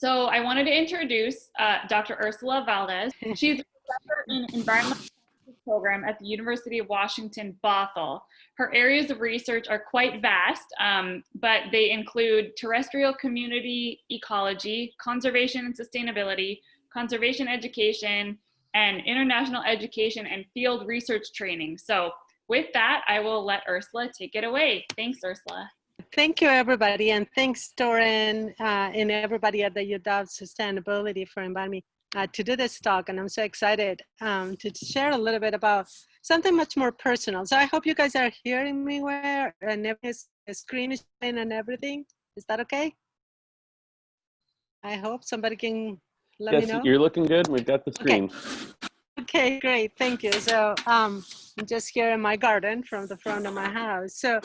So I wanted to introduce Dr. Ursula Valdez. She's a professor in environmental sciences program at the University of Washington, Bothell. Her areas of research are quite vast, but they include terrestrial community ecology, conservation and sustainability, conservation education, and international education and field research training. So with that, I will let Ursula take it away. Thanks, Ursula. Thank you, everybody, and thanks, Doran, and everybody at the UW Sustainability for inviting me to do this talk. And I'm so excited to share a little bit about something much more personal. So I hope you guys are hearing me well, and the screen is showing and everything. Is that okay? I hope somebody can let me know. Yes, you're looking good. We've got the screen. Okay, great. Thank you. So I'm just here in my garden from the front of my house. So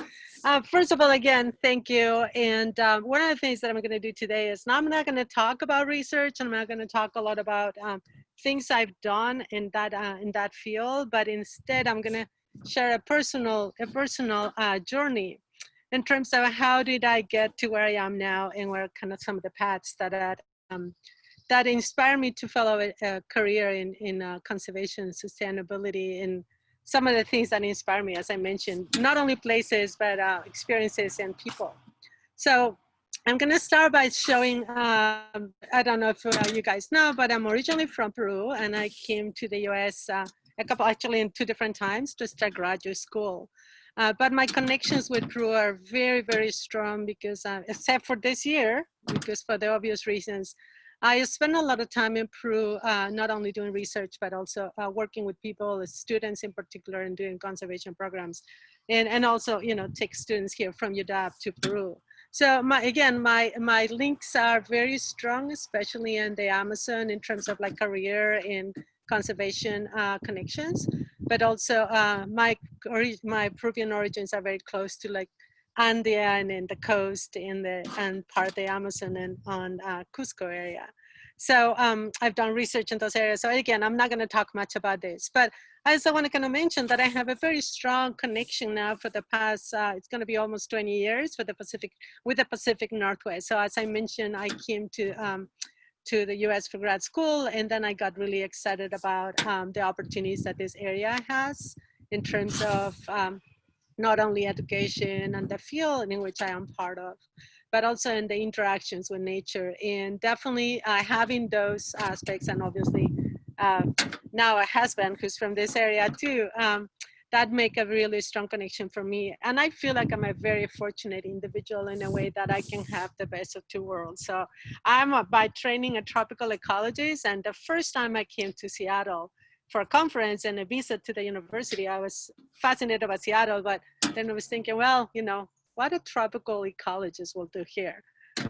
first of all, again, thank you. And one of the things that I'm going to do today is I'm not going to talk about research, and I'm not going to talk a lot about things I've done in that field, but instead I'm going to share a personal journey in terms of how did I get to where I am now, and where kind of some of the paths that inspired me to follow a career in conservation, sustainability, and some of the things that inspire me, as I mentioned, not only places, but experiences and people. So I'm gonna start by showing, I don't know if you guys know, but I'm originally from Peru, and I came to the US actually in 2 different times to start graduate school. But my connections with Peru are very, very strong because, except for this year, because for the obvious reasons, I spent a lot of time in Peru, not only doing research, but also working with people, students in particular, and doing conservation programs. And also, take students here from UW to Peru. So my links are very strong, especially in the Amazon in terms of like career in conservation connections, but also my Peruvian origins are very close to like Andean and the coast and part of the Amazon and on Cusco area. So I've done research in those areas. So again, I'm not going to talk much about this, but I also want to kind of mention that I have a very strong connection now for the past, it's going to be almost 20 years with the Pacific Northwest. So as I mentioned, I came to the US for grad school, and then I got really excited about the opportunities that this area has in terms of not only education and the field in which I am part of, but also in the interactions with nature. And definitely having those aspects, and obviously now a husband who's from this area too, that make a really strong connection for me. And I feel like I'm a very fortunate individual in a way that I can have the best of 2 worlds. So I'm by training a tropical ecologist, and the first time I came to Seattle for a conference and a visit to the university, I was fascinated about Seattle, but then I was thinking, well, what a tropical ecologist will do here.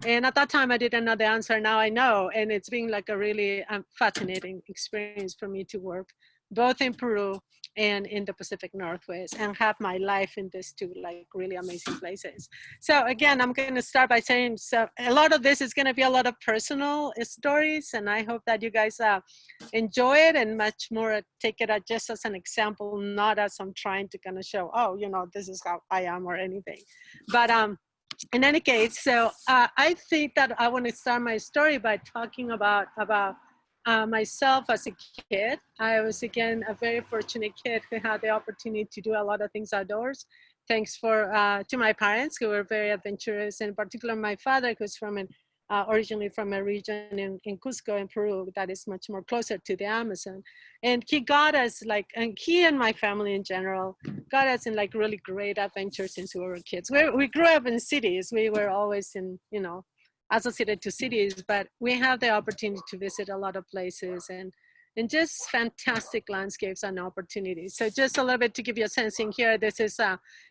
And at that time, I didn't know the answer. Now I know, and it's been like a really fascinating experience for me to work both in Peru and in the Pacific Northwest, and have my life in these 2 like really amazing places. So again, I'm going to start by saying, so a lot of this is going to be a lot of personal stories, and I hope that you guys enjoy it, and much more take it just as an example, not as I'm trying to kind of show, oh, this is how I am or anything. But in any case, so I think that I want to start my story by talking about myself as a kid. I was, again, a very fortunate kid who had the opportunity to do a lot of things outdoors, thanks to my parents who were very adventurous, and in particular my father, who's originally from a region in Cusco in Peru that is much more closer to the Amazon. And he got us and he and my family in general got us in like really great adventures since we were kids. We grew up in cities. We were always in, associated to cities, but we have the opportunity to visit a lot of places and just fantastic landscapes and opportunities. So just a little bit to give you a sense in here, this is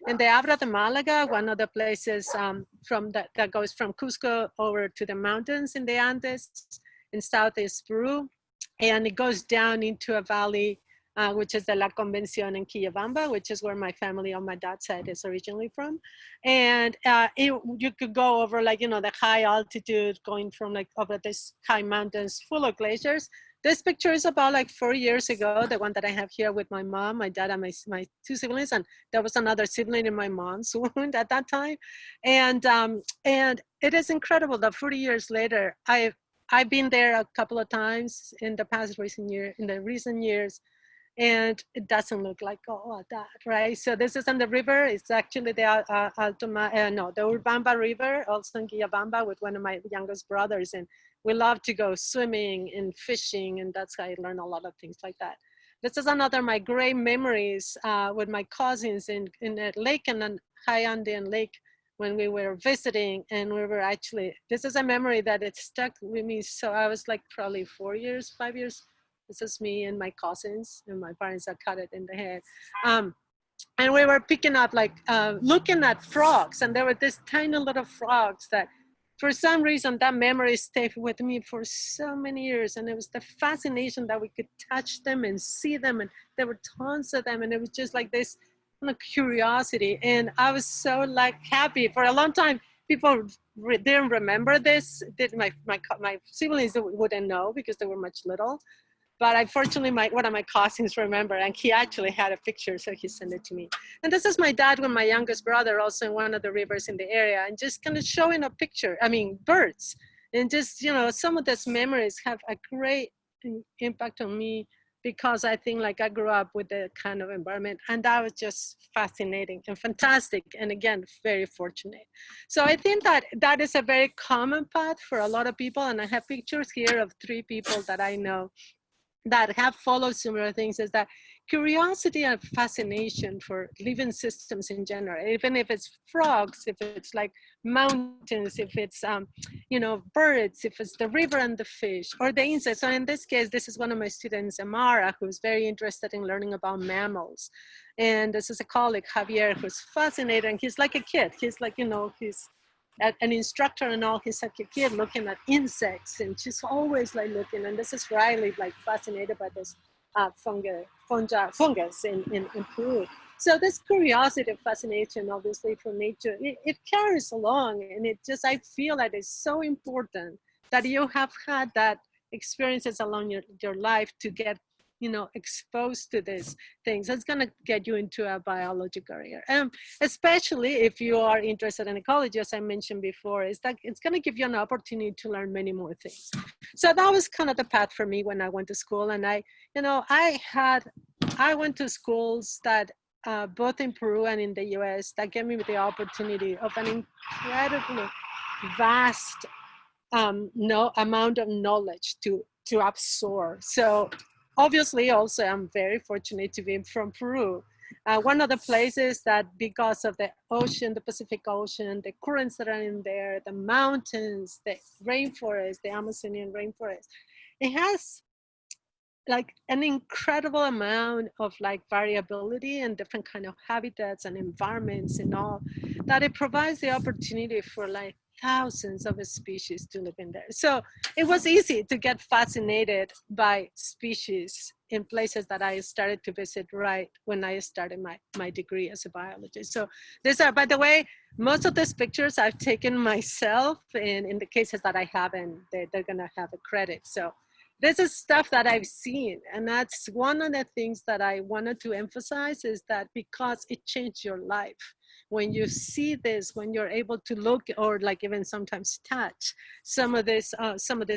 in the Abra de Malaga, one of the places that goes from Cusco over to the mountains in the Andes in southeast Peru. And it goes down into a valley, which is the La Convención in Quillabamba, which is where my family on my dad's side is originally from. And you could go over the high altitude, going from over these high mountains full of glaciers. This picture is about 4 years ago, the one that I have here with my mom, my dad, and my 2 siblings, and there was another sibling in my mom's wound at that time. And it is incredible that 40 years later, I've been there a couple of times in the recent years, and it doesn't look like all of that, right? So this is on the river. It's actually the the Urbamba River, also in Guiabamba, with one of my youngest brothers, and we love to go swimming and fishing, and that's how I learn a lot of things like that. This is another of my great memories with my cousins in a lake, and a high Andean lake, when we were visiting, and we were actually, this is a memory that it stuck with me. So I was like probably 4 years, 5 years. This is me and my cousins, and my parents had cut it in the head. And we were picking up, like looking at frogs, and there were these tiny little frogs that for some reason that memory stayed with me for so many years. And it was the fascination that we could touch them and see them, and there were tons of them, and it was just like this kind of curiosity. And I was so like happy. For a long time, people didn't remember this. My siblings wouldn't know because they were much little. But unfortunately, one of my cousins remember, and he actually had a picture, so he sent it to me. And this is my dad with my youngest brother, also in one of the rivers in the area, and just kind of showing a picture, birds. And just, some of these memories have a great impact on me, because I think like I grew up with the kind of environment, and that was just fascinating and fantastic. And again, very fortunate. So I think that is a very common path for a lot of people. And I have pictures here of 3 people that I know that have followed similar things, is that curiosity and fascination for living systems in general, even if it's frogs, if it's like mountains, if it's, birds, if it's the river and the fish, or the insects. So in this case, this is one of my students, Amara, who's very interested in learning about mammals. And this is a colleague, Javier, who's fascinated, and he's like a kid. He's like, he's an instructor and all. He's like a kid looking at insects, and she's always like looking. And this is Riley, like fascinated by this fungus in Peru. So this curiosity and fascination, obviously, for nature, it carries along. And I feel that it's so important that you have had that experiences along your life to get exposed to these things. It's going to get you into a biology career. Especially if you are interested in ecology, as I mentioned before, is that it's going to give you an opportunity to learn many more things. So that was kind of the path for me when I went to school. And I went to schools that both in Peru and in the US, that gave me the opportunity of an incredibly vast amount of knowledge to absorb. So obviously, also, I'm very fortunate to be from Peru. One of the places that, because of the ocean, the Pacific Ocean, the currents that are in there, the mountains, the rainforest, the Amazonian rainforest, it has like an incredible amount of like variability and different kind of habitats and environments and all, that it provides the opportunity for like thousands of species to live in there. So it was easy to get fascinated by species in places that I started to visit right when I started my degree as a biologist. So these are, by the way, most of these pictures I've taken myself, and in the cases that I haven't, they're gonna have a credit. So this is stuff that I've seen, and that's one of the things that I wanted to emphasize, is that because it changed your life. When you see this, when you're able to look, or like even sometimes touch some of this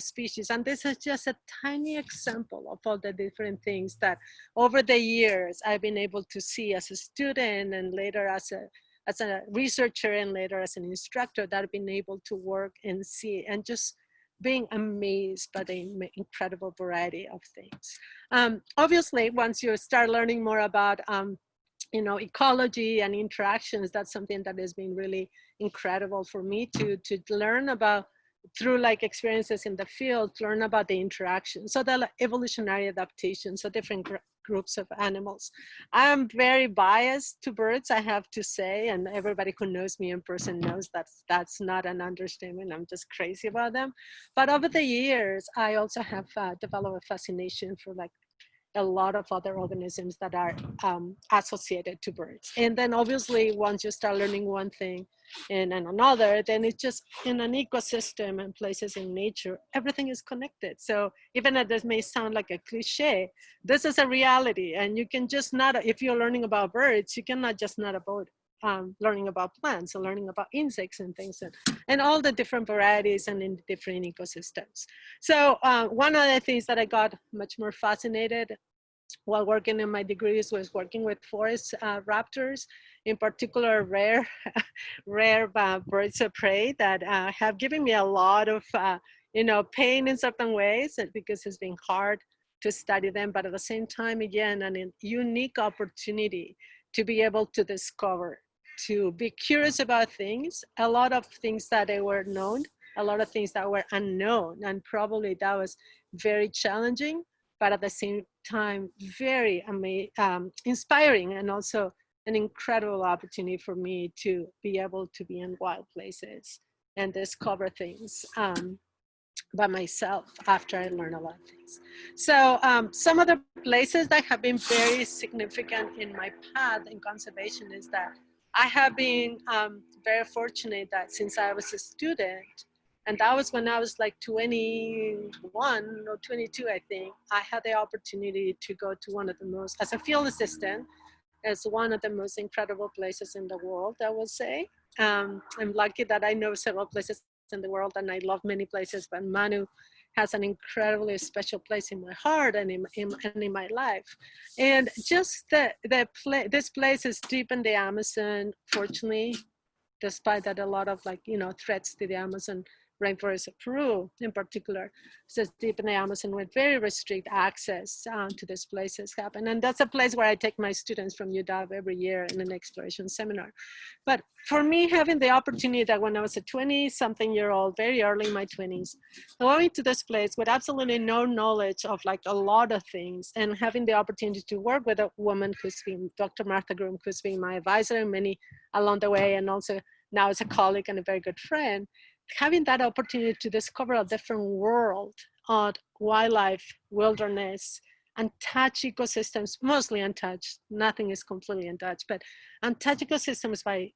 species, and this is just a tiny example of all the different things that over the years I've been able to see as a student, and later as a researcher, and later as an instructor, that I've been able to work and see, and just being amazed by the incredible variety of things. Obviously, once you start learning more about ecology and interactions, that's something that has been really incredible for me to learn about, through like experiences in the field, learn about the interactions. So the evolutionary adaptation, so different groups of animals. I'm very biased to birds, I have to say, and everybody who knows me in person knows that that's not an understatement. I'm just crazy about them. But over the years, I also have developed a fascination for like a lot of other organisms that are associated to birds. And then obviously, once you start learning one thing and another, then it's just in an ecosystem and places in nature, everything is connected. So even if this may sound like a cliche, this is a reality. And you can just not, if you're learning about birds, you cannot just not learning about plants and learning about insects and things, and all the different varieties and in different ecosystems. So one of the things that I got much more fascinated while working in my degrees was working with forest raptors, in particular rare, rare birds of prey that have given me a lot of pain in certain ways because it's been hard to study them, but at the same time, again, a unique opportunity to be able to discover, to be curious about things, a lot of things that they were known, a lot of things that were unknown, and probably that was very challenging, but at the same time, very inspiring, and also an incredible opportunity for me to be able to be in wild places and discover things by myself after I learned a lot of things. So some of the places that have been very significant in my path in conservation is that I have been very fortunate that since I was a student, and that was when I was like 21 or 22, I think, I had the opportunity to go to one of the most, as a field assistant, as one of the most incredible places in the world, I would say. I'm lucky that I know several places in the world, and I love many places, but Manu has an incredibly special place in my heart and in my life. And just this place is deep in the Amazon, fortunately, despite that a lot of threats to the Amazon rainforest of Peru in particular. So it's deep in the Amazon with very restrict access to these places happen. And that's a place where I take my students from UW every year in an exploration seminar. But for me, having the opportunity that when I was a 20-something-year-old, very early in my 20s, going to this place with absolutely no knowledge of a lot of things, and having the opportunity to work with a woman who's been, Dr. Martha Groom, who's been my advisor and many along the way, and also now as a colleague and a very good friend, having that opportunity to discover a different world of wildlife, wilderness, untouched ecosystems, mostly untouched, nothing is completely untouched, but untouched ecosystems by,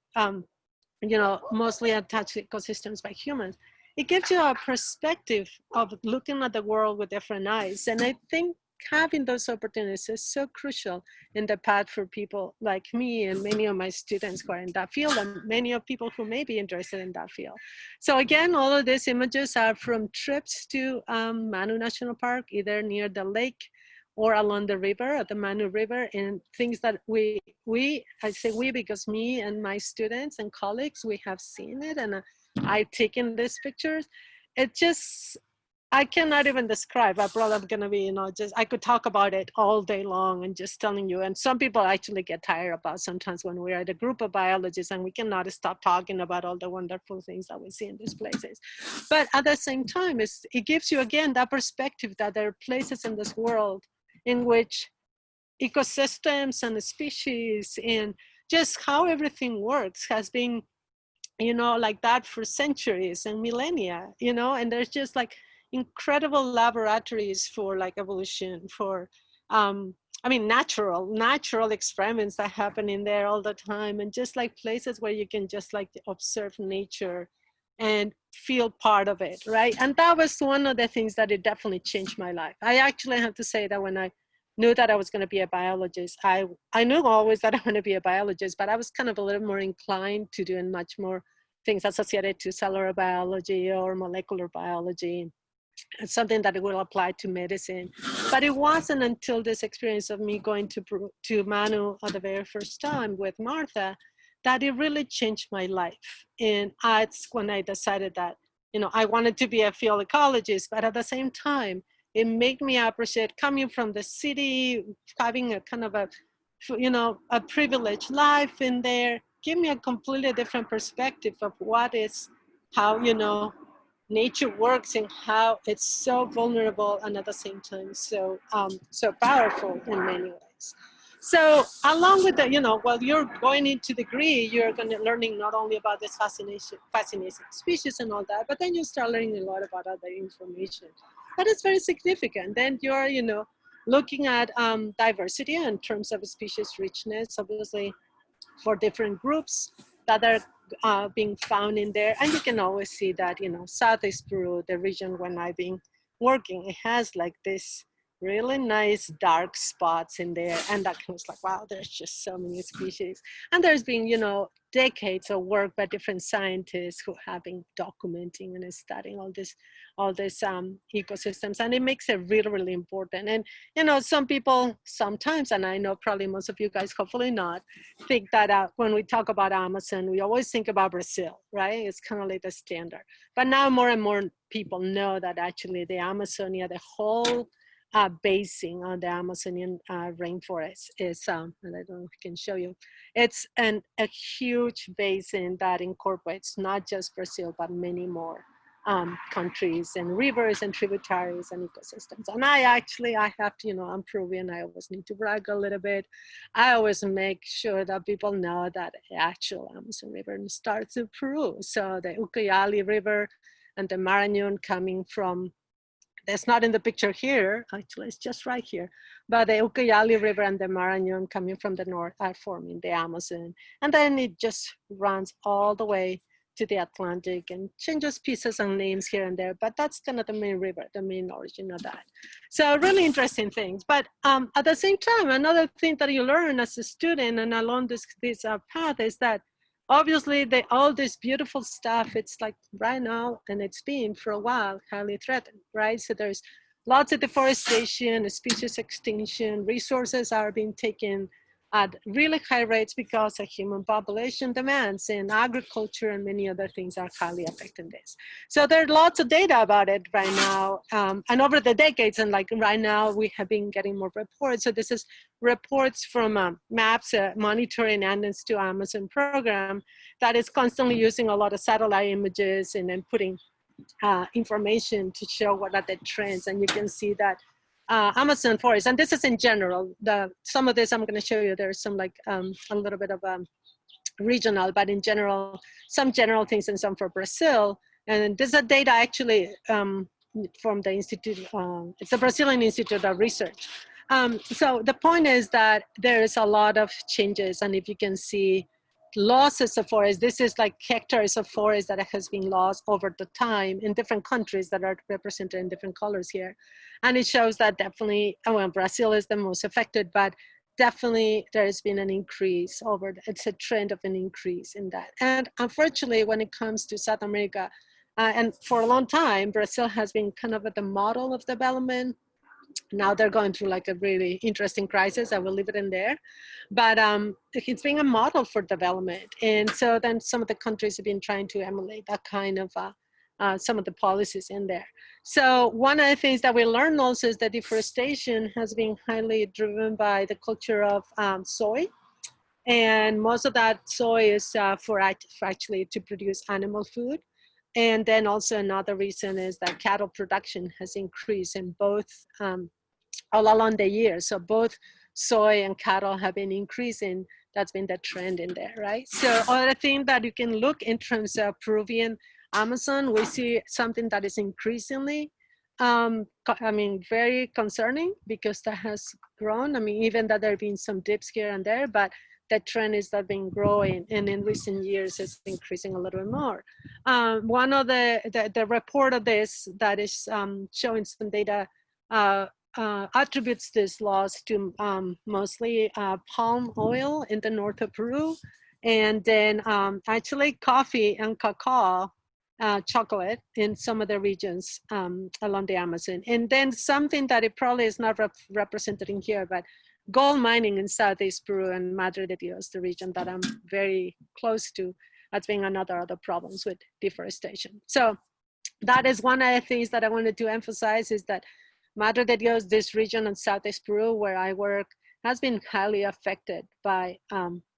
mostly untouched ecosystems by humans. It gives you a perspective of looking at the world with different eyes. And I think having those opportunities is so crucial in the path for people like me and many of my students who are in that field, and many of people who may be interested in that field. So again, all of these images are from trips to Manu National Park, either near the lake or along the river, at the Manu River, and things that I say we because me and my students and colleagues, we have seen it, and I've taken these pictures. It just, I cannot even describe. I'm probably gonna be, I could talk about it all day long and just telling you. And some people actually get tired about sometimes when we're at a group of biologists and we cannot stop talking about all the wonderful things that we see in these places. But at the same time, it gives you again that perspective that there are places in this world in which ecosystems and species and just how everything works has been, like that for centuries and millennia, and there's just incredible laboratories for evolution, for natural experiments that happen in there all the time, and just places where you can just observe nature and feel part of it, right? And that was one of the things that it definitely changed my life. I actually have to say that when I knew that I was going to be a biologist, I knew always that I want to be a biologist, but I was kind of a little more inclined to doing much more things associated to cellular biology or molecular biology. It's something that will apply to medicine. But it wasn't until this experience of me going to Manu the very first time with Martha that it really changed my life. And that's when I decided that, I wanted to be a field ecologist, but at the same time, it made me appreciate coming from the city, having a kind of a privileged life in there, give me a completely different perspective of how nature works and how it's so vulnerable and at the same time so powerful in many ways. So along with that, while you're going into degree, you're going to learning not only about this fascinating species and all that, but then you start learning a lot about other information that is very significant. Then you're, looking at diversity in terms of species richness, obviously for different groups that are being found in there. And you can always see that, Southeast Peru, the region when I've been working, it has this really nice dark spots in there. And that was like, wow, there's just so many species. And there's been, you know, decades of work by different scientists who have been documenting and studying all these ecosystems. And it makes it really, really important. And, you know, some people sometimes, and I know probably most of you guys, hopefully not, think that when we talk about Amazon, we always think about Brazil, right? It's kind of like the standard. But now more and more people know that actually the Amazonia, the whole basin on the Amazonian rainforest is, and I don't know if I can show you, it's a huge basin that incorporates not just Brazil, but many more countries and rivers and tributaries and ecosystems. And I have to, you know, I'm Peruvian, I always need to brag a little bit. I always make sure that people know that the actual Amazon River starts in Peru. So the Ucayali River and the Marañón coming from, that's not in the picture here, actually it's just right here, but the Ucayali River and the Marañón coming from the north are forming the Amazon. And then it just runs all the way to the Atlantic and changes pieces and names here and there, but that's kind of the main river, the main origin of that. So really interesting things. But at the same time, another thing that you learn as a student and along this path is that obviously all this beautiful stuff, it's like right now, and it's been for a while, highly threatened, right? So there's lots of deforestation, species extinction, resources are being taken at really high rates because of human population demands, and agriculture and many other things are highly affecting this. So there's lots of data about it right now, and over the decades, and like right now we have been getting more reports. So this is reports from MAPS, Monitoring Endless to Amazon program, that is constantly using a lot of satellite images and then putting information to show what are the trends. And you can see that Amazon forest, and this is in general, some of this I'm going to show you, there's some like a little bit of regional, but in general, some general things and some for Brazil. And this is data actually from the Institute, it's the Brazilian Institute of Research. So the point is that there is a lot of changes, and if you can see losses of forest, this is like hectares of forest that has been lost over the time in different countries that are represented in different colors here. And it shows that definitely, well, Brazil is the most affected, but definitely there has been an increase it's a trend of an increase in that. And unfortunately, when it comes to South America, and for a long time, Brazil has been kind of at the model of development. Now they're going through like a really interesting crisis. I will leave it in there. But it's being a model for development. And so then some of the countries have been trying to emulate that kind of some of the policies in there. So one of the things that we learned also is that deforestation has been highly driven by the culture of soy. And most of that soy is for actually to produce animal food. And then also another reason is that cattle production has increased in both all along the year. So both soy and cattle have been increasing. That's been the trend in there, right? So other thing that you can look in terms of Peruvian Amazon, we see something that is increasingly, very concerning, because that has grown. I mean, even that there have been some dips here and there, but the trend is that been growing, and in recent years it's increasing a little bit more. One of the report of this that is showing some data attributes this loss to mostly palm oil in the north of Peru, and then actually coffee and cacao, chocolate in some of the regions along the Amazon. And then something that it probably is not represented in here, but gold mining in Southeast Peru and Madre de Dios, the region that I'm very close to, has been another other problems with deforestation. So that is one of the things that I wanted to emphasize, is that Madre de Dios, this region in Southeast Peru where I work, has been highly affected by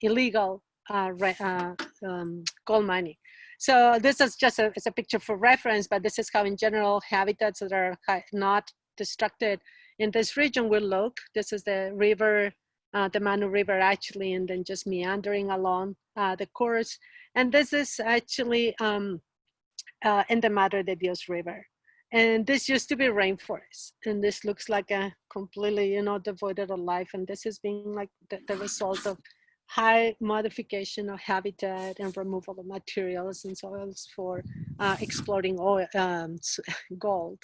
illegal gold mining. So this is just it's a picture for reference, but this is how in general habitats that are not destructed in this region will look. This is the river, the Manu River actually, and then just meandering along the course. And this is actually in the Madre de Dios River. And this used to be rainforest. And this looks like a completely, devoid of life. And this has been like the result of high modification of habitat and removal of materials and soils for exploiting oil, gold.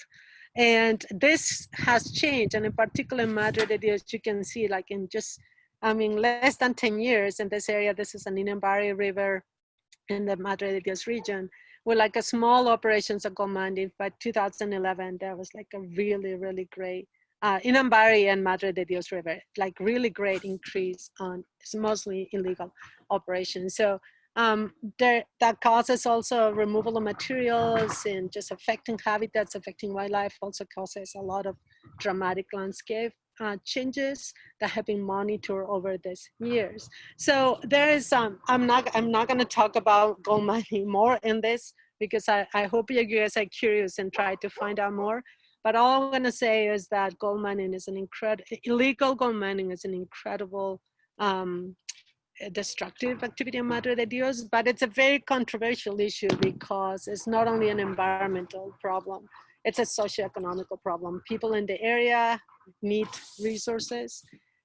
And this has changed, and in particular in Madre de Dios, you can see like in just, I mean, less than 10 years in this area. This is an Inambari River in the Madre de Dios region, with like a small operations of gold mining. By 2011, there was like a really, really great, Inambari and Madre de Dios River, like really great increase on, it's mostly illegal operations. So that causes also removal of materials and just affecting habitats, affecting wildlife, also causes a lot of dramatic landscape changes that have been monitored over these years. So there is, I'm not going to talk about gold mining more in this, because I hope you guys are curious and try to find out more. But all I'm going to say is that gold mining is an incredible, illegal gold mining is an incredible destructive activity in Madre de Dios, but it's a very controversial issue because it's not only an environmental problem, it's a socioeconomical problem. People in the area need resources.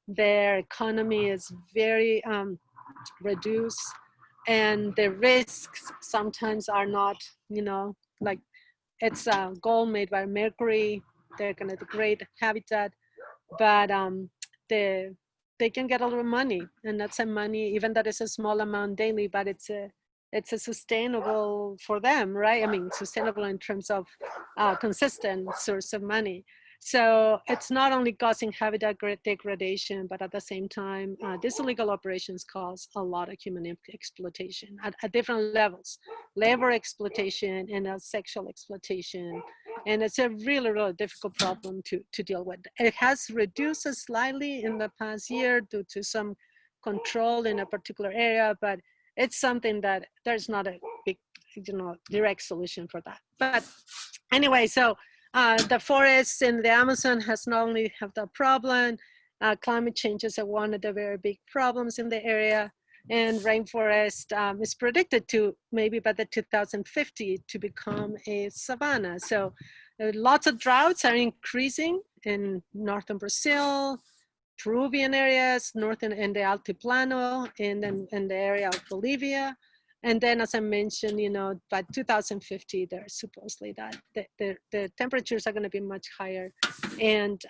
Their economy is very reduced, and the risks sometimes are not, you know, like it's gold made by mercury. They're going to degrade habitat, but they can get a little money, and that's a money, even that is a small amount daily, but it's a sustainable for them, right? I mean, sustainable in terms of consistent source of money. So it's not only causing habitat degradation, but at the same time, these illegal operations cause a lot of human exploitation at different levels, labor exploitation and sexual exploitation. And it's a really, really difficult problem to deal with. It has reduced slightly in the past year due to some control in a particular area, but it's something that there's not a big, you know, direct solution for that. But anyway, so the forests in the Amazon has not only have that problem, climate change is one of the very big problems in the area, and rainforest is predicted to maybe by the 2050 to become a savanna. So lots of droughts are increasing in northern Brazil, Peruvian areas, northern in the Altiplano, and then in the area of Bolivia. And then, as I mentioned, you know, by 2050, there's supposedly that the temperatures are going to be much higher, and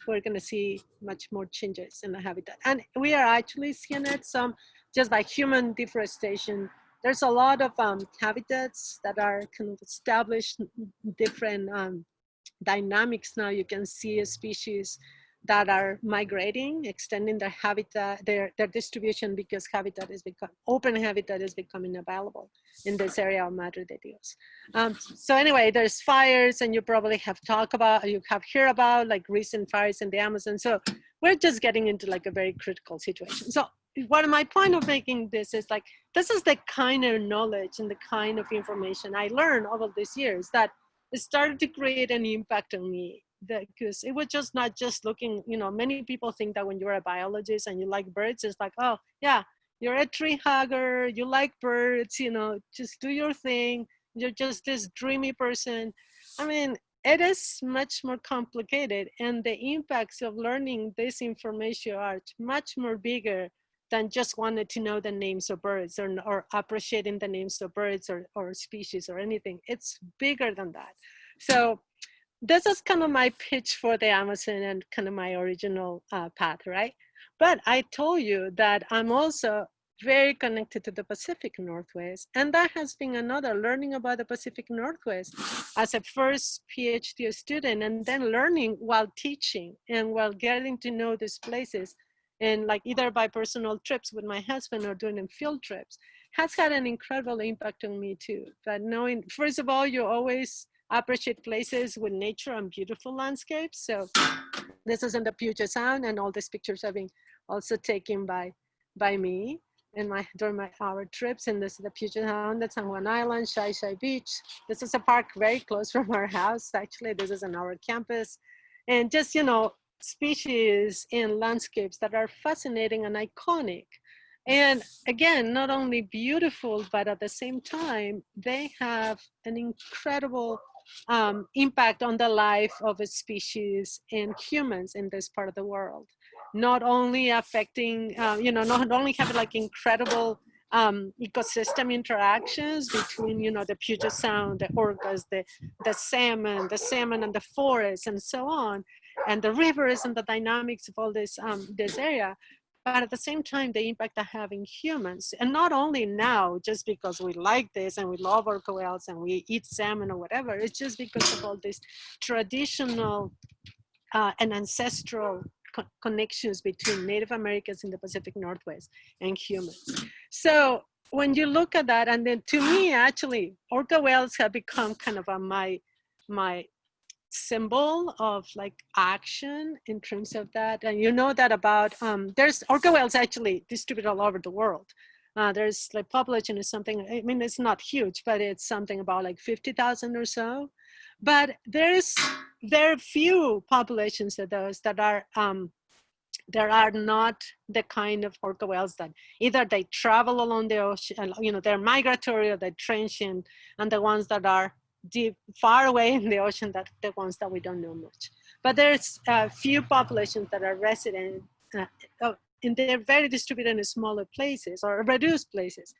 we're going to see much more changes in the habitat. And we are actually seeing it some just by human deforestation. There's a lot of habitats that are kind of established different dynamics now. You can see a species that are migrating, extending their habitat, their distribution, because open habitat is becoming available in this area of Madre de Dios. So anyway, there's fires, and you probably have heard about like recent fires in the Amazon. So we're just getting into like a very critical situation. So what my point of making this is like, this is the kind of knowledge and the kind of information I learned over these years that it started to create an impact on me. Because it was just not just looking, you know, many people think that when you're a biologist and you like birds, it's like, oh yeah, you're a tree hugger, you like birds, you know, just do your thing, you're just this dreamy person. I mean, it is much more complicated, and the impacts of learning this information are much more bigger than just wanting to know the names of birds or appreciating the names of birds or species or anything. It's bigger than that. So this is kind of my pitch for the Amazon and kind of my original path, right? But I told you that I'm also very connected to the Pacific Northwest. And that has been another, learning about the Pacific Northwest as a first PhD student, and then learning while teaching and while getting to know these places, and like either by personal trips with my husband or doing them field trips, has had an incredible impact on me too. But knowing, first of all, you always appreciate places with nature and beautiful landscapes. So this is in the Puget Sound, and all these pictures have been also taken by me and during our trips. And this is the Puget Sound, that's on One Island, Shai Beach. This is a park very close from our house. Actually, this is on our campus. And just, you know, species and landscapes that are fascinating and iconic. And again, not only beautiful, but at the same time, they have an incredible impact on the life of a species and humans in this part of the world. Not only affecting, you know, not only having like incredible ecosystem interactions between, the Puget Sound, the orcas, the salmon and the forest, and so on, and the rivers and the dynamics of all this area. But at the same time, the impact of having humans, and not only now, just because we like this and we love orca whales and we eat salmon or whatever, it's just because of all these traditional and ancestral connections between Native Americans in the Pacific Northwest and humans. So when you look at that, and then to me, actually, orca whales have become kind of my symbol of like action in terms of that. And you know that about, there's orca whales actually distributed all over the world. There's like population is something, I mean, it's not huge, but it's something about like 50,000 or so. But there are few populations of those that are, there are not the kind of orca whales that either they travel along the ocean, they're migratory or they're transient, and the ones that are deep, far away in the ocean, that the ones that we don't know much. But there's a few populations that are resident, and they're very distributed in smaller places or reduced places.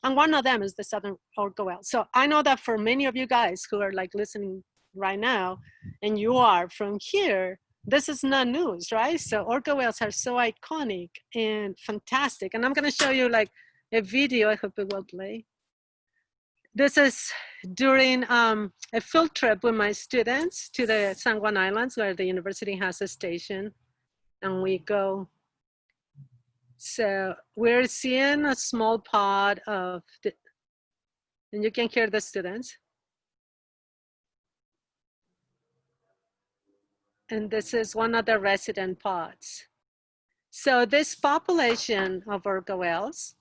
And one of them is the southern orca whale. So I know that for many of you guys who are like listening right now, and you are from here, this is not news, right? So orca whales are so iconic and fantastic. And I'm gonna show you like a video, I hope it will play. This is during a field trip with my students to the San Juan Islands, where the university has a station, and we go. So we're seeing a small pod of, and you can hear the students. And this is one of the resident pods. So this population of orca whales,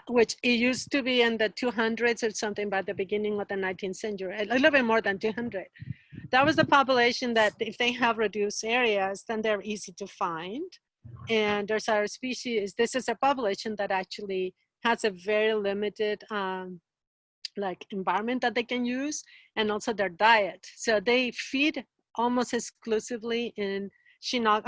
which it used to be in the 200s or something by the beginning of the 19th century, a little bit more than 200. That was the population that if they have reduced areas, then they're easy to find. And there's our species, this is a population that actually has a very limited like environment that they can use, and also their diet. So they feed almost exclusively in Chinook,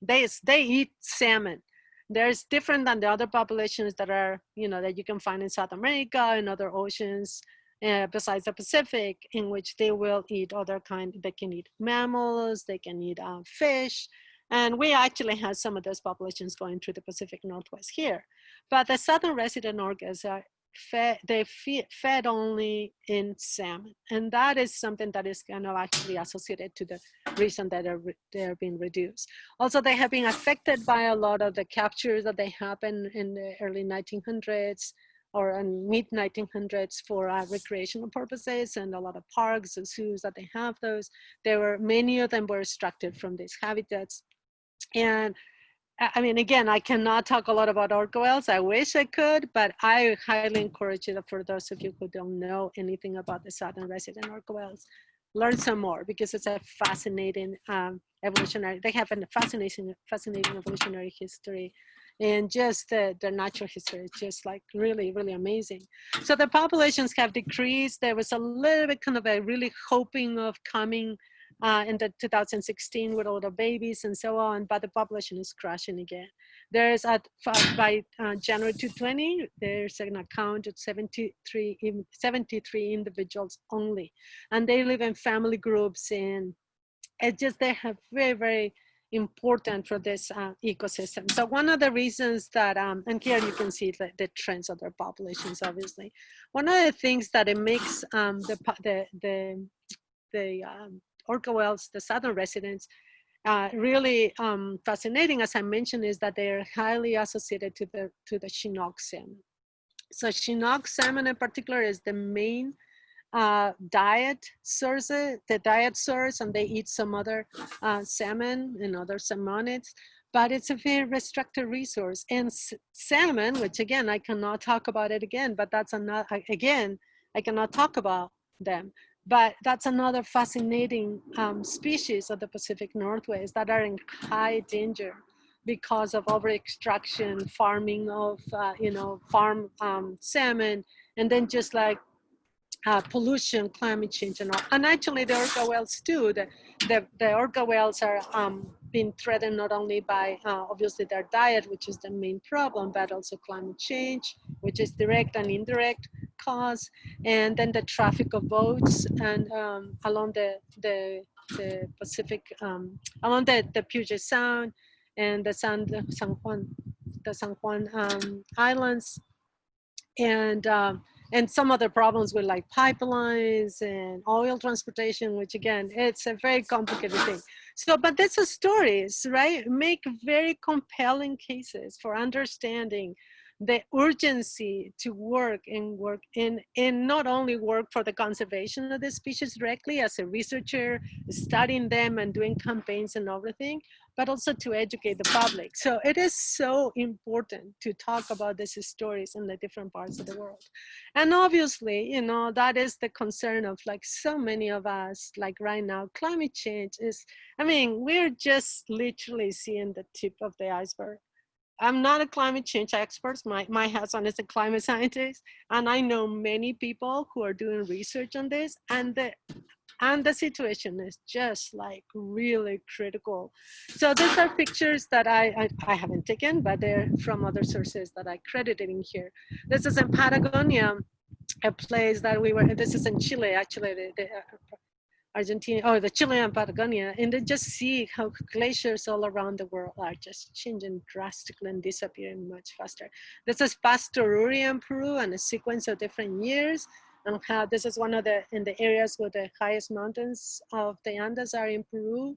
they eat salmon. There's different than the other populations that are, that you can find in South America and other oceans, besides the Pacific, in which they will eat other kind, they can eat mammals, they can eat fish. And we actually have some of those populations going through the Pacific Northwest here. But the southern resident orcas are fed only in salmon. And that is something that is kind of actually associated to the reason that they're being reduced. Also, they have been affected by a lot of the captures that they happened in the early 1900s or in mid 1900s for recreational purposes, and a lot of parks and zoos that they have those. Many of them were extracted from these habitats. And again, I cannot talk a lot about orca whales. I wish I could, but I highly encourage you, for those of you who don't know anything about the southern resident orca whales, learn some more, because it's a fascinating evolutionary, they have a fascinating evolutionary history, and just their natural history is just like really, really amazing. So the populations have decreased. There was a little bit kind of a really hoping of coming in the 2016 with all the babies and so on, but the population is crashing again. There's by January 2020, there's an account of 73 individuals only, and they live in family groups, and they have very, very important for this ecosystem. So one of the orcas that, and here you can see the trends of their populations, obviously. One of the things that it makes the orca whales, the southern residents, really fascinating, as I mentioned, is that they're highly associated to the Chinook salmon. So Chinook salmon in particular is the main diet source, and they eat some other salmon and other salmonids, but it's a very restricted resource. And salmon, which again, I cannot talk about it again, but that's another, again, I cannot talk about them. But that's another fascinating species of the Pacific Northwest that are in high danger because of over-extraction, farming of, farm salmon, and then just like pollution, climate change, and all. And actually the orca whales too, the orca whales are being threatened not only by obviously their diet, which is the main problem, but also climate change which is direct and indirect cause, and then the traffic of boats and along the Pacific, along the Puget Sound and the San Juan Islands, and some other problems with like pipelines and oil transportation, which again, it's a very complicated thing. So, but these are stories, right? Make very compelling cases for understanding the urgency to work in not only work for the conservation of the species directly as a researcher, studying them and doing campaigns and everything, but also to educate the public. So it is so important to talk about these stories in the different parts of the world. And obviously, you know, that is the concern of like so many of us, like right now, climate change is, I mean, we're just literally seeing the tip of the iceberg. I'm not a climate change expert. My husband is a climate scientist, and I know many people who are doing research on this, and the situation is just like really critical. So these are pictures that I haven't taken, but they're from other sources that I credited in here. This is in Patagonia, a place that we were, this is in Chile, actually, Argentina, or the Chilean Patagonia, and they just see how glaciers all around the world are just changing drastically and disappearing much faster. This is Pastoruria in Peru, and a sequence of different years, and how this is one of in the areas where the highest mountains of the Andes are in Peru.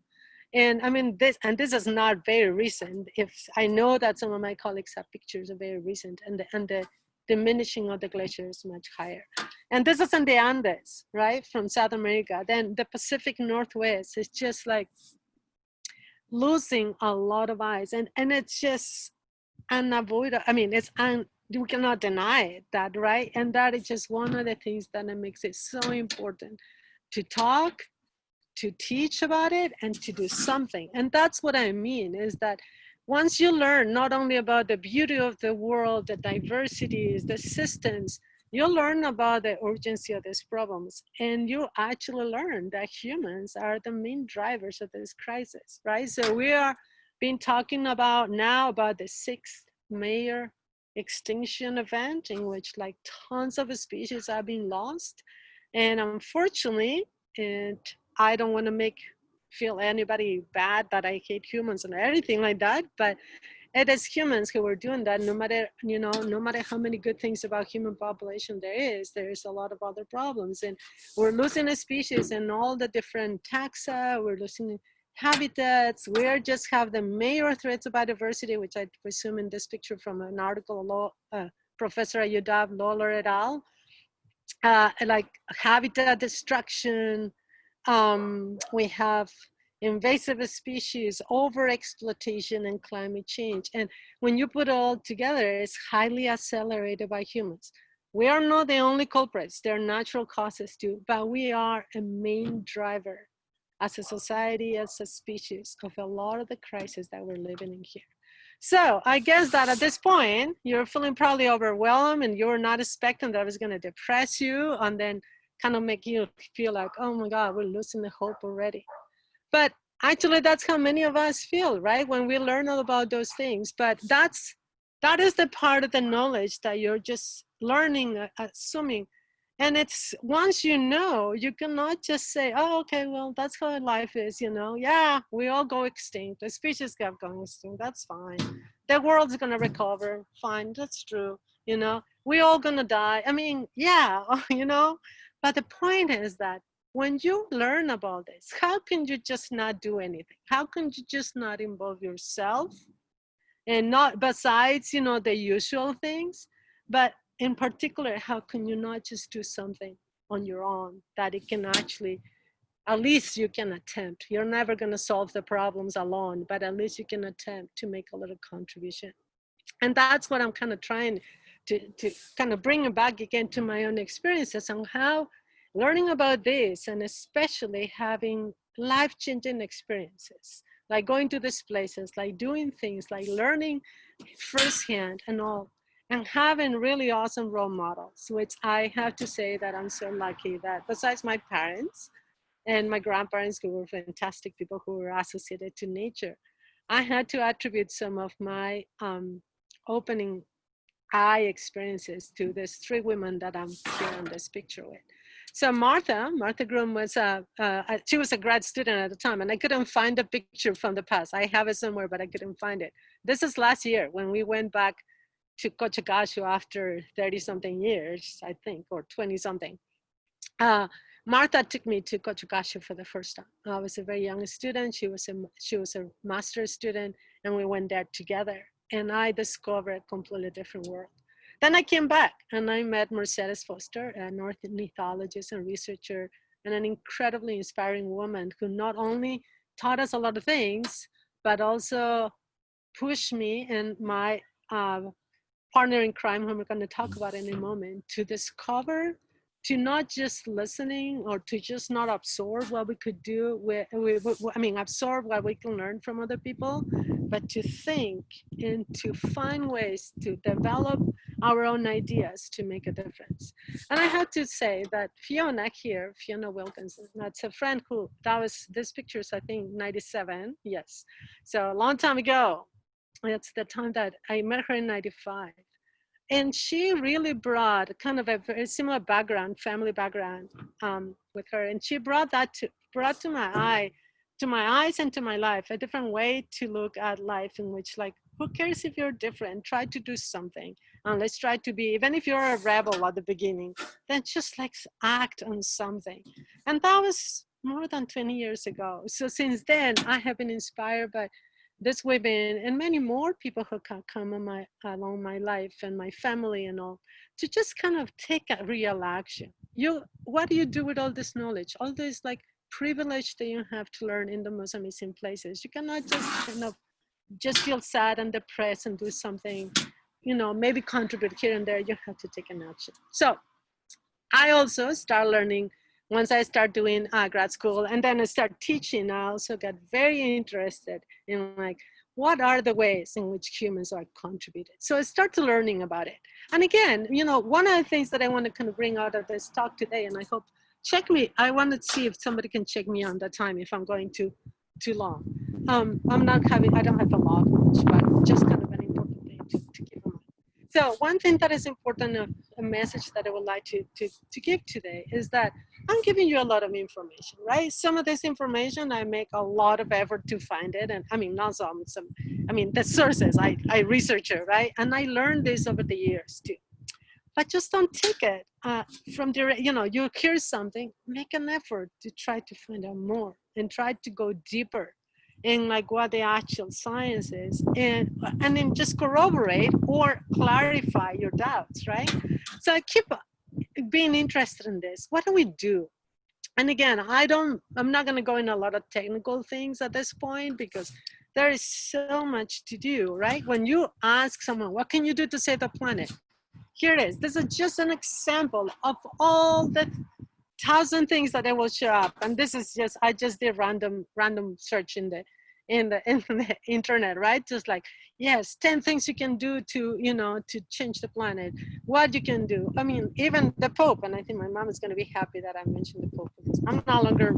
And I mean, this is not very recent. If I know that some of my colleagues have pictures of very recent, and the diminishing of the glaciers much higher. And this is in the Andes, right, from South America. Then the Pacific Northwest is just like losing a lot of ice, and it's just unavoidable. I mean, we cannot deny it, that, right? And that is just one of the things that makes it so important to talk, to teach about it, and to do something. And that's what I mean, is that once you learn not only about the beauty of the world, the diversities, the systems, you learn about the urgency of these problems, and you actually learn that humans are the main drivers of this crisis, right? So we are been talking about now about the 6th major extinction event in which like tons of species are being lost. And unfortunately, and I don't want to feel anybody bad that I hate humans or anything like that, but it is humans who are doing that. No matter, you know, no matter how many good things about human population there is a lot of other problems. And we're losing a species in all the different taxa, we're losing habitats, we just have the major threats of biodiversity, which I presume in this picture from an article, Professor Ayudab, Lawler et al., like habitat destruction, we have invasive species, over-exploitation, and climate change. And when you put it all together, it's highly accelerated by humans. We are not the only culprits. There are natural causes too, but we are a main driver as a society, as a species, of a lot of the crises that we're living in here. So I guess that at this point, you're feeling probably overwhelmed, and you're not expecting that I was going to depress you and then kind of make you feel like, oh my God, we're losing the hope already. But actually, that's how many of us feel, right? When we learn all about those things. But that is the part of the knowledge that you're just learning, assuming. And it's once you know, you cannot just say, oh, okay, well, that's how life is, you know. Yeah, we all go extinct. The species kept going extinct. That's fine. The world's going to recover. Fine, that's true. You know, we all going to die. I mean, yeah, you know. But the point is that when you learn about this, how can you just not do anything? How can you just not involve yourself? And not besides, you know, the usual things, but in particular, how can you not just do something on your own that it can actually, at least you can attempt. You're never going to solve the problems alone, but at least you can attempt to make a little contribution. And that's what I'm kind of trying to kind of bring it back again to my own experiences on how learning about this, and especially having life-changing experiences, like going to these places, like doing things, like learning firsthand and all, and having really awesome role models, which I have to say that I'm so lucky that besides my parents and my grandparents, who were fantastic people who were associated to nature, I had to attribute some of my opening experiences to these three women that I'm here in this picture with. So Martha Groom was she was a grad student at the time, and I couldn't find a picture from the past. I have it somewhere, but I couldn't find it. This is last year when we went back to Cochagashu after 30 something years, I think, or 20 something. Martha took me to Cochagashu for the first time. I was a very young student. She was a master's student, and we went there together. And I discovered a completely different world. Then I came back and I met Mercedes Foster, an ornithologist and researcher, and an incredibly inspiring woman who not only taught us a lot of things, but also pushed me and my partner in crime, who we're going to talk about in a moment, to discover, to not just listening or to just not absorb what we could do absorb what we can learn from other people, but to think and to find ways to develop our own ideas to make a difference. And I have to say that Fiona Wilkinson, that's a friend this picture's, I think, 97, yes. So a long time ago, that's the time that I met her in 95. And she really brought kind of a very similar background, family background with her. And she brought to my eyes and to my life, a different way to look at life, in which, like, who cares if you're different? Try to do something. And let's try to be, even if you're a rebel at the beginning, then just like act on something. And that was more than 20 years ago. So since then, I have been inspired by this women and many more people who can come along my life and my family and all, to just kind of take a real action. What do you do with all this knowledge, all this like privilege that you have to learn in the most amazing places? You cannot just kind of just feel sad and depressed and do something, maybe contribute here and there. You have to take an action. So I also start learning. Once I start doing grad school and then I start teaching, I also got very interested in like, what are the ways in which humans are contributed? So I started learning about it. And again, one of the things that I want to kind of bring out of this talk today, and I hope, I want to see if somebody can check me on the time if I'm going too long. I don't have a lot much, but just kind of an important thing to keep in mind. So one thing that is important, a message that I would like to give today is that I'm giving you a lot of information, right? Some of this information, I make a lot of effort to find it. And the sources, I research it, right? And I learned this over the years too. But just don't take it from direct, you hear something, make an effort to try to find out more and try to go deeper in like what the actual science is, and then just corroborate or clarify your doubts, right? So I keep being interested in this. What do we do? And again, I'm not going to go in a lot of technical things at this point because there is so much to do, right? When you ask someone, what can you do to save the planet? Here it is. This is just an example of all the 1,000 things that I will show up. And this is I just did random search in the internet, right? Just like, yes, 10 things you can do to change the planet, what you can do. I mean, even the Pope, and I think my mom is going to be happy that I mentioned the Pope because I'm no longer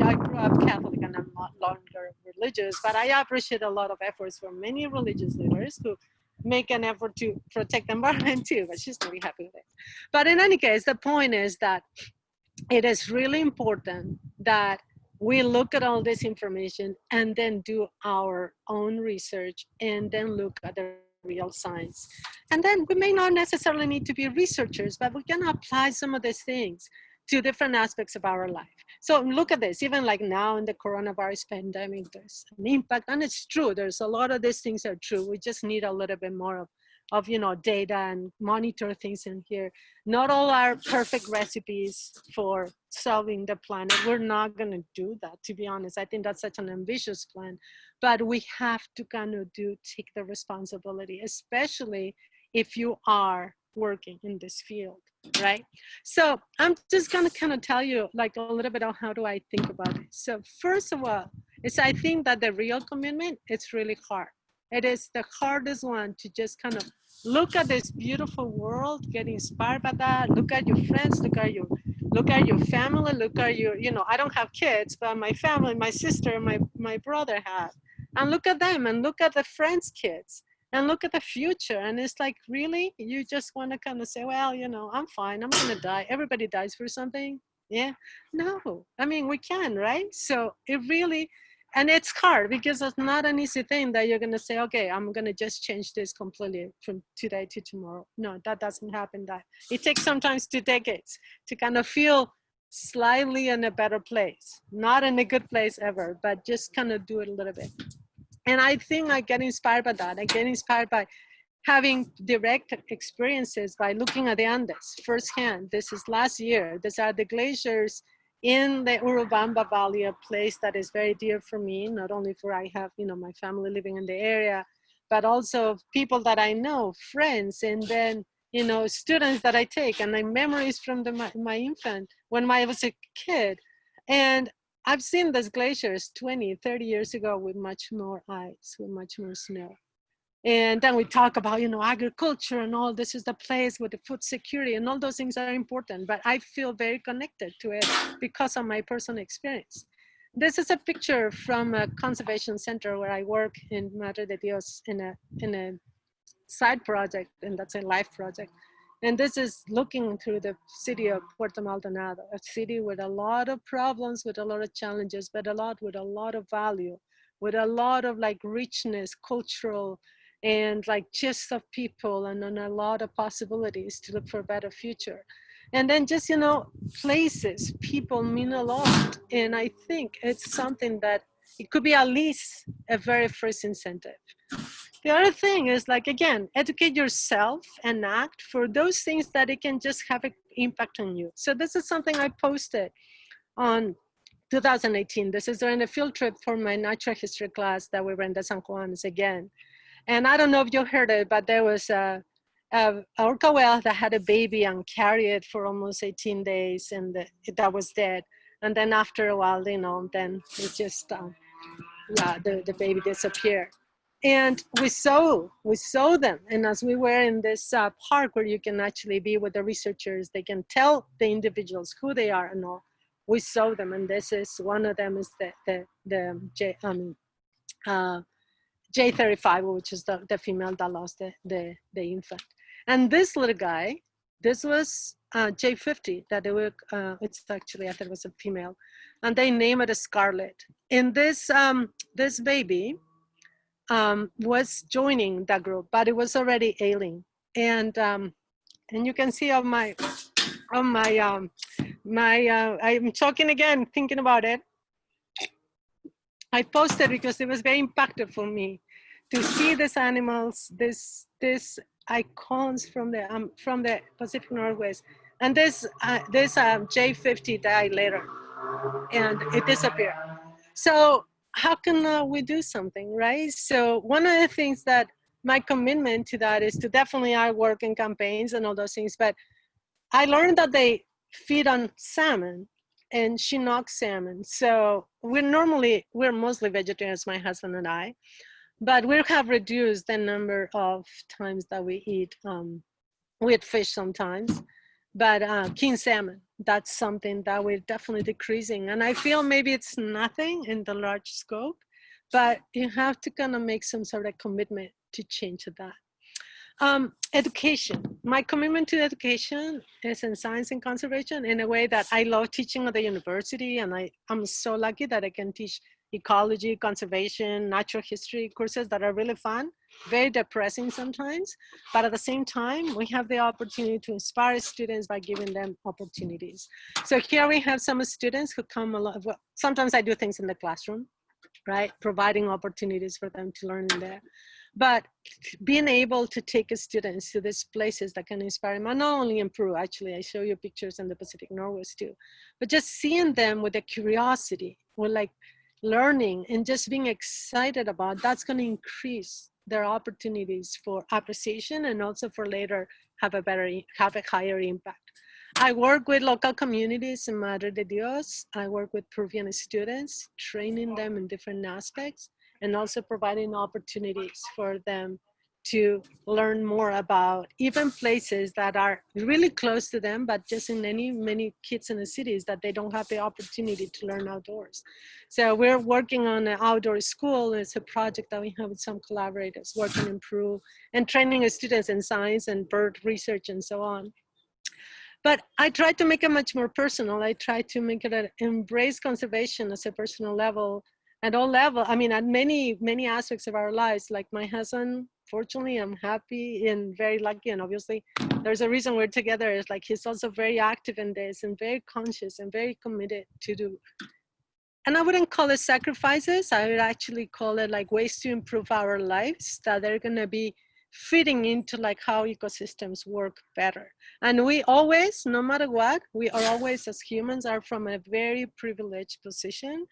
I grew up Catholic and I'm not longer religious, but I appreciate a lot of efforts from many religious leaders who make an effort to protect the environment too, but she's going to be happy with it. But in any case, the point is that it is really important that we look at all this information and then do our own research and then look at the real science. And then we may not necessarily need to be researchers, but we can apply some of these things to different aspects of our life. So look at this, even like now in the coronavirus pandemic, there's an impact, and it's true. There's a lot of these things are true. We just need a little bit more of data and monitor things in here. Not all are perfect recipes for solving the planet. We're not gonna do that, to be honest. I think that's such an ambitious plan, but we have to kind of take the responsibility, especially if you are working in this field, right? So I'm just gonna kind of tell you like a little bit of how do I think about it. So first of all, I think that the real commitment, it's really hard. It is the hardest one to just kind of look at this beautiful world, get inspired by that, look at your friends, look at your family, look at your, I don't have kids, but my family, my sister, my brother have. And look at them and look at the friends' kids. and look at the future. And it's like, really? You just want to kind of say, well, you know, I'm fine. I'm going to die. Everybody dies for something. Yeah. No, I mean, we can, right? So it really, and it's hard because it's not an easy thing that you're going to say, okay, I'm going to just change this completely from today to tomorrow. No, that doesn't happen. That it takes sometimes 2 decades to kind of feel slightly in a better place, not in a good place ever, but just kind of do it a little bit. And I think I get inspired by that. I get inspired by having direct experiences by looking at the Andes firsthand. This is last year. These are the glaciers in the Urubamba Valley, a place that is very dear for me, not only for I have, you know, my family living in the area, but also people that I know, friends, and then, you know, students that I take, and my memories from my infant, when I was a kid. And I've seen these glaciers 20, 30 years ago with much more ice, with much more snow. And then we talk about, you know, agriculture and all this is the place with the food security, and all those things are important, but I feel very connected to it because of my personal experience. This is a picture from a conservation center where I work in Madre de Dios in a side project, and that's a life project. And this is looking through the city of Puerto Maldonado, a city with a lot of problems, with a lot of challenges, but with a lot of value, with a lot of like richness, cultural, and like gist of people, and a lot of possibilities to look for a better future. And then just, you know, places, people mean a lot. And I think it's something that it could be at least a very first incentive. The other thing is, like, again, educate yourself and act for those things that it can just have an impact on you. So this is something I posted on 2018. This is during a field trip for my natural history class that we ran the San Juans again. And I don't know if you heard it, but there was a orca whale that had a baby and carried it for almost 18 days, and that was dead. And then after a while, you know, then it just, yeah, the baby disappeared. And we saw them. And as we were in this park where you can actually be with the researchers, they can tell the individuals who they are and all. We saw them, and this is one of them is J35, which is the female that lost the infant. And this little guy, this was J50, that they were, it's actually, I thought it was a female, and they named it a Scarlet. And this baby was joining that group, but it was already ailing. And you can see on I'm talking again, thinking about it. I posted because it was very impactful for me to see these animals, these icons from the Pacific Northwest, and this J50 died later, and it disappeared. So how can we do something, right? So one of the things that my commitment to that is to definitely I work in campaigns and all those things, but I learned that they feed on salmon and Chinook salmon. So we're mostly vegetarians, my husband and I, but we have reduced the number of times that we eat fish sometimes, but king salmon, that's something that we're definitely decreasing. And I feel maybe it's nothing in the large scope, but you have to kind of make some sort of commitment to change that. Education. My commitment to education is in science and conservation in a way that I love teaching at the university, and I'm so lucky that I can teach ecology, conservation, natural history courses that are really fun, very depressing sometimes, but at the same time, we have the opportunity to inspire students by giving them opportunities. So here we have some students who come along. Well, sometimes I do things in the classroom, right? Providing opportunities for them to learn in there. But being able to take students to these places that can inspire them, and not only in Peru, actually, I show you pictures in the Pacific Northwest too, but just seeing them with a curiosity, with like learning and just being excited about, that's going to increase their opportunities for appreciation and also for later have a higher impact. I work with local communities in Madre de Dios. I work with Peruvian students, training them in different aspects, and also providing opportunities for them to learn more about even places that are really close to them, but just in many kids in the cities that they don't have the opportunity to learn outdoors. So we're working on an outdoor school. It's a project that we have with some collaborators working in Peru and training students in science and bird research and so on. But I try to make it much more personal. I try to make it embrace conservation as a personal level, at all levels. I mean, at many aspects of our lives. Like my husband, fortunately, I'm happy and very lucky. And obviously, there's a reason we're together. It's like he's also very active in this and very conscious and very committed to do. And I wouldn't call it sacrifices. I would actually call it like ways to improve our lives that are going to be fitting into like how ecosystems work better. And we always, no matter what, we are always as humans are from a very privileged position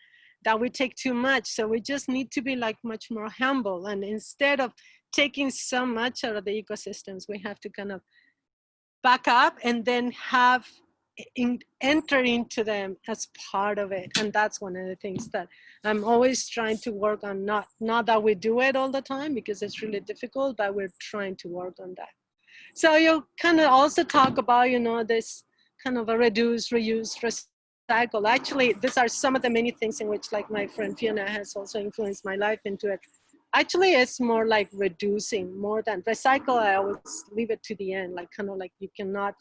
that we take too much. So we just need to be like much more humble. And instead of taking so much out of the ecosystems, we have to kind of back up and then have enter into them as part of it. And that's one of the things that I'm always trying to work on. Not that we do it all the time because it's really difficult, but we're trying to work on that. So you kind of also talk about, you know, this kind of a reduce, reuse, recycle. Actually, these are some of the many things in which like my friend Fiona has also influenced my life into it. Actually, it's more like reducing more than recycle. I always leave it to the end, like kind of like you cannot,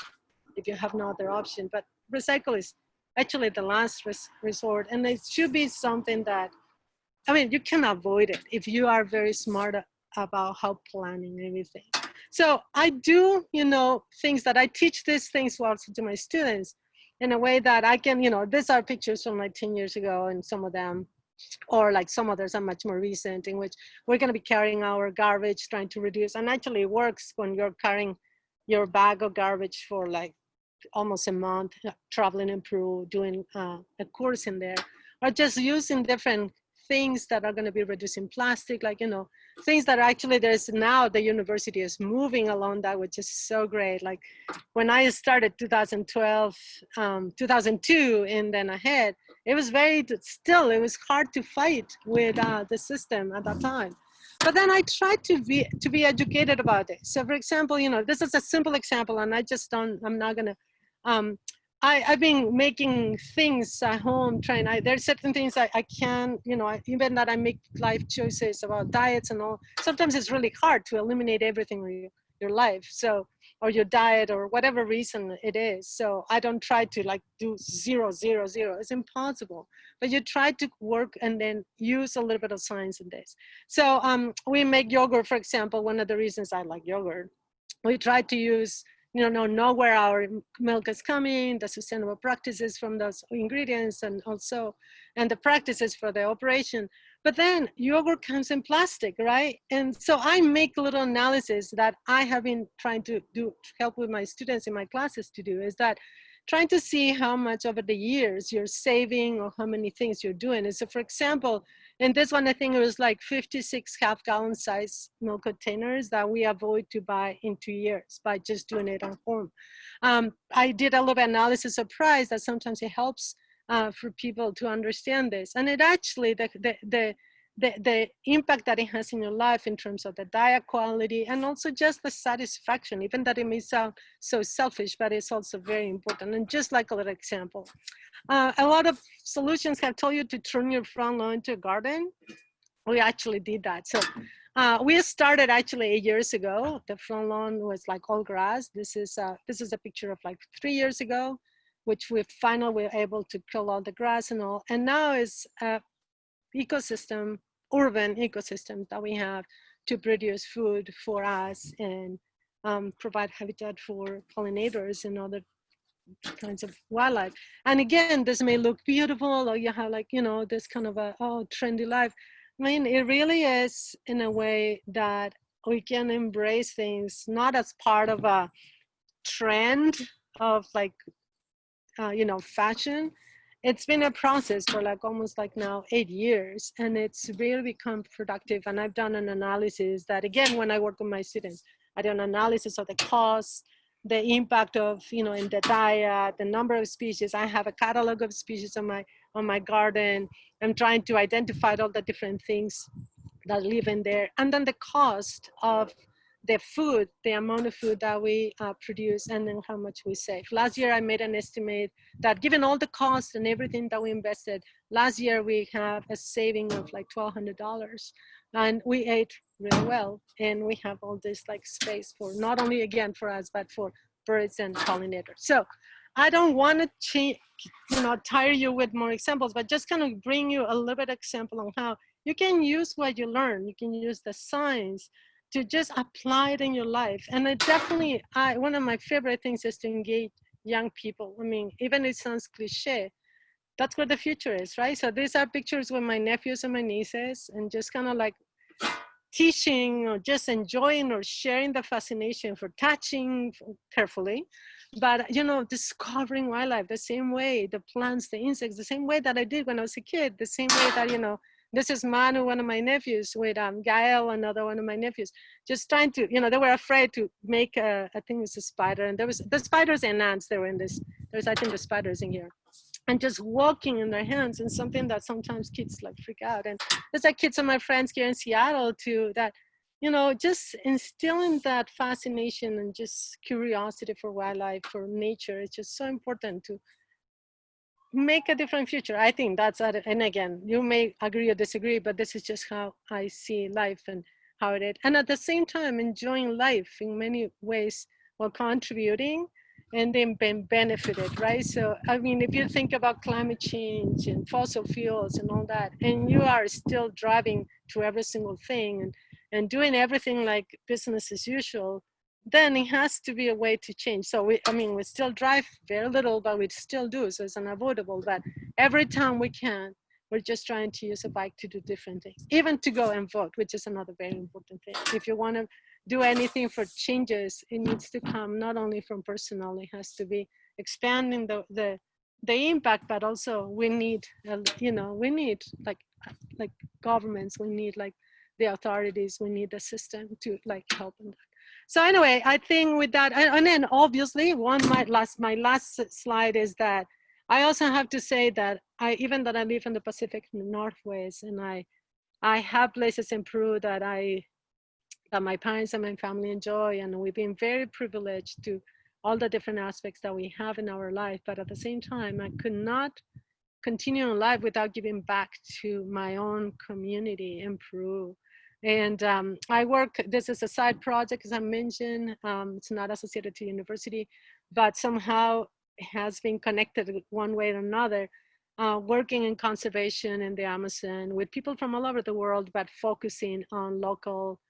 if you have no other option, but recycle is actually the last resort. And it should be something that, I mean, you can avoid it if you are very smart about how planning everything. So I do, you know, things that I teach these things also to my students in a way that I can, you know, these are pictures from like 10 years ago and some of them, or like some others are much more recent in which we're going to be carrying our garbage, trying to reduce. And actually it works when you're carrying your bag of garbage for like almost a month, traveling in Peru, doing a course in there, or just using different things that are going to be reducing plastic, like, you know, things that actually there's now the university is moving along that, which is so great. Like when I started 2012, 2002, and then ahead, it was it was hard to fight with the system at that time. But then I tried to be educated about it. So for example, you know, this is a simple example and I'm not gonna, I've been making things at home, there's certain things I can, you know, even that I make life choices about diets and all, sometimes it's really hard to eliminate everything in your life. So, or your diet or whatever reason it is. So I don't try to like do 0, 0, 0. It's impossible. But you try to work and then use a little bit of science in this. So we make yogurt, for example. One of the reasons I like yogurt, we try to use, you know where our milk is coming, the sustainable practices from those ingredients, and the practices for the operation. But then yogurt comes in plastic, right? And so I make little analysis that I have been trying to help with my students in my classes to do, is that trying to see how much over the years you're saving or how many things you're doing. And so for example, in this one, I think it was like 56 half-gallon size milk containers that we avoid to buy in 2 years by just doing it at home. I did a little analysis of price that sometimes it helps for people to understand this. And it actually, the impact that it has in your life in terms of the diet quality and also just the satisfaction, even that it may sound so selfish, but it's also very important. And just like a little example, a lot of solutions have told you to turn your front lawn into a garden. We actually did that. So we started actually 8 years ago. The front lawn was like all grass. This is a picture of like 3 years ago, which we finally were able to kill all the grass and all. And now it's ecosystem, urban ecosystem that we have to produce food for us and provide habitat for pollinators and other kinds of wildlife. And again, this may look beautiful, or you have like, you know, this kind of a, trendy life. I mean, it really is in a way that we can embrace things, not as part of a trend of like, fashion. It's been a process for like almost like now 8 years, and it's really become productive. And I've done an analysis that, again, when I work with my students, I do an analysis of the cost, the impact of, in the diet, the number of species. I have a catalog of species on my garden. I'm trying to identify all the different things that live in there. And then the cost of the food, the amount of food that we produce, and then how much we save. Last year, I made an estimate that given all the costs and everything that we invested, last year we have a saving of like $1,200, and we ate really well, and we have all this like space for not only again for us, but for birds and pollinators. So I don't want to change, tire you with more examples, but just kind of bring you a little bit example on how you can use what you learn. You can use the science to just apply it in your life. And it definitely, one of my favorite things is to engage young people. I mean, even it sounds cliche, that's where the future is, right? So these are pictures with my nephews and my nieces, and just kind of like teaching or just enjoying or sharing the fascination for touching carefully, but discovering wildlife the same way, the plants, the insects, the same way that I did when I was a kid, the same way that this is Manu, one of my nephews, with Gael, another one of my nephews, just trying to, they were afraid to make I think it was a spider, and there was the spiders and ants. They were in this. There's I think the spiders in here, and just walking in their hands, and something that sometimes kids like freak out. And there's like kids of my friends here in Seattle too that, just instilling that fascination and just curiosity for wildlife, for nature. It's just so important to make a different future. I think that's it. And again, you may agree or disagree, but this is just how I see life and how it is. And at the same time, enjoying life in many ways while contributing and then being benefited, right? So, I mean, if you think about climate change and fossil fuels and all that, and you are still driving to every single thing and doing everything like business as usual, then it has to be a way to change. So we still drive very little, but we still do. So it's unavoidable. But every time we can, we're just trying to use a bike to do different things, even to go and vote, which is another very important thing. If you want to do anything for changes, it needs to come not only from personal, it has to be expanding the impact, but also we need, we need like governments, we need like the authorities, we need the system to like help in that. So anyway, I think with that, and then obviously my last slide is that I also have to say that even that I live in the Pacific Northwest, and I have places in Peru that my parents and my family enjoy, and we've been very privileged to all the different aspects that we have in our life. But at the same time, I could not continue in life without giving back to my own community in Peru. And I work, this is a side project, as I mentioned. It's not associated to university, but somehow it has been connected one way or another, working in conservation in the Amazon with people from all over the world, but focusing on local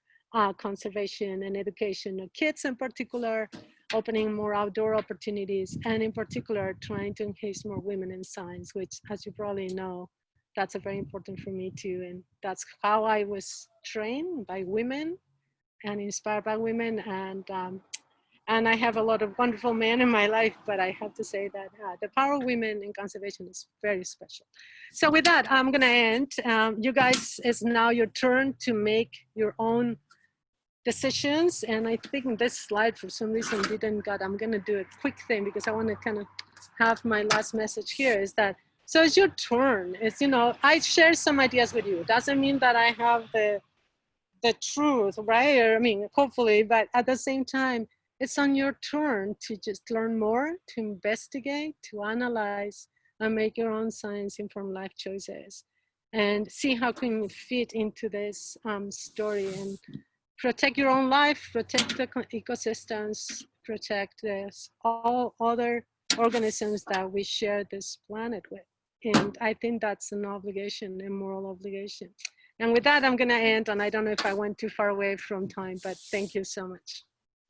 conservation and education of kids in particular, opening more outdoor opportunities, and in particular, trying to engage more women in science, which, as you probably know, that's very important for me too. And that's how I was trained by women and inspired by women. And I have a lot of wonderful men in my life, but I have to say that the power of women in conservation is very special. So with that, I'm gonna end. You guys, it's now your turn to make your own decisions. And I think this slide for some reason didn't get, I'm gonna do a quick thing because I wanna kind of have my last message here is that, so it's your turn. It's, I share some ideas with you. Doesn't mean that I have the truth, right? Or, hopefully, but at the same time, it's on your turn to just learn more, to investigate, to analyze, and make your own science-informed life choices, and see how can you fit into this story and protect your own life, protect the ecosystems, protect all other organisms that we share this planet with. And I think that's an obligation, a moral obligation. And with that, I'm going to end. And I don't know if I went too far away from time, but thank you so much.